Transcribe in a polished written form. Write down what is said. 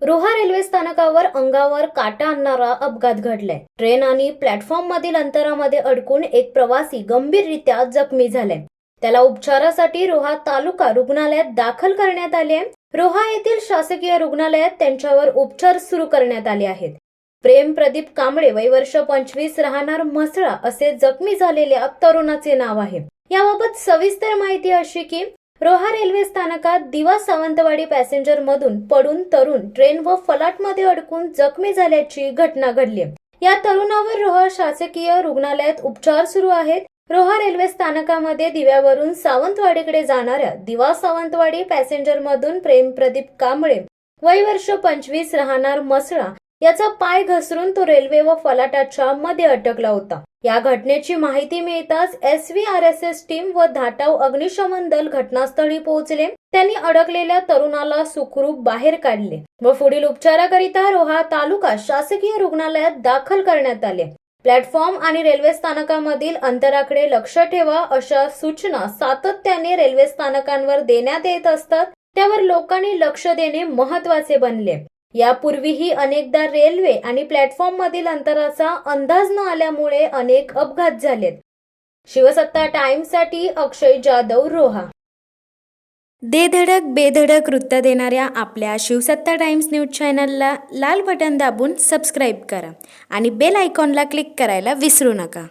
Roha railway स्थानकावर अंगावर काटा आणणारा अपघात घडलाय। ट्रेन आणि प्लॅटफॉर्म मधील अंतरामध्ये अडकून एक प्रवासी गंभीररित्या जखमी झालाय। त्याला उपचारासाठी रोहा तालुका रुग्णालयात दाखल करण्यात आले। रोहा येथील शासकीय रुग्णालयात त्यांच्यावर उपचार सुरू करण्यात आले आहेत। प्रेम प्रदीप कांबळे, वय वर्ष 25, राहणार म्हसळा असे जखमी झालेल्या तरुणाचे नाव आहे। याबाबत सविस्तर माहिती अशी की रोहा रेल्वे स्थानकात दिवा सावंतवाडी पॅसेंजर मधून पडून तरुण ट्रेन व फलाटमध्ये अडकून जखमी झाल्याची घटना घडली। या तरुणावर रोहा शासकीय रुग्णालयात उपचार सुरू आहेत। रोहा रेल्वे स्थानकामध्ये दिव्यावरून सावंतवाडीकडे जाणाऱ्या दिवा सावंतवाडी पॅसेंजर मधून प्रेम प्रदीप कांबळे, वय वर्ष 25, राहणार म्हसळा याचा पाय घसरून तो रेल्वे व फलाटाच्या मध्ये अटकला होता। या घटनेची माहिती मिळताच SVRSS टीम व धाटाव अग्निशमन दल घटनास्थळी पोहोचले। त्यांनी अडकलेल्या तरुणाला सुखरूप बाहेर काढले व पुढील उपचाराकरिता रोहा तालुका शासकीय रुग्णालयात दाखल करण्यात आले। प्लॅटफॉर्म आणि रेल्वे स्थानकामधील अंतराकडे लक्ष ठेवा अशा सूचना सातत्याने रेल्वे स्थानकांवर देण्यात येत असतात, त्यावर लोकांनी लक्ष देणे महत्त्वाचे बनले। यापूर्वीही अनेकदा रेल्वे आणि प्लॅटफॉर्म मधील अंतराचा अंदाज न आल्यामुळे अनेक अपघात झालेत। शिवसत्ता टाइम्स साठी अक्षय जाधव, रोहा। दे धडक बेधडक वृत्त देणाऱ्या आपल्या शिवसत्ता टाइम्स न्यूज चॅनलला लाल बटन दाबून सबस्क्राईब करा आणि बेल आयकॉनला क्लिक करायला विसरू नका।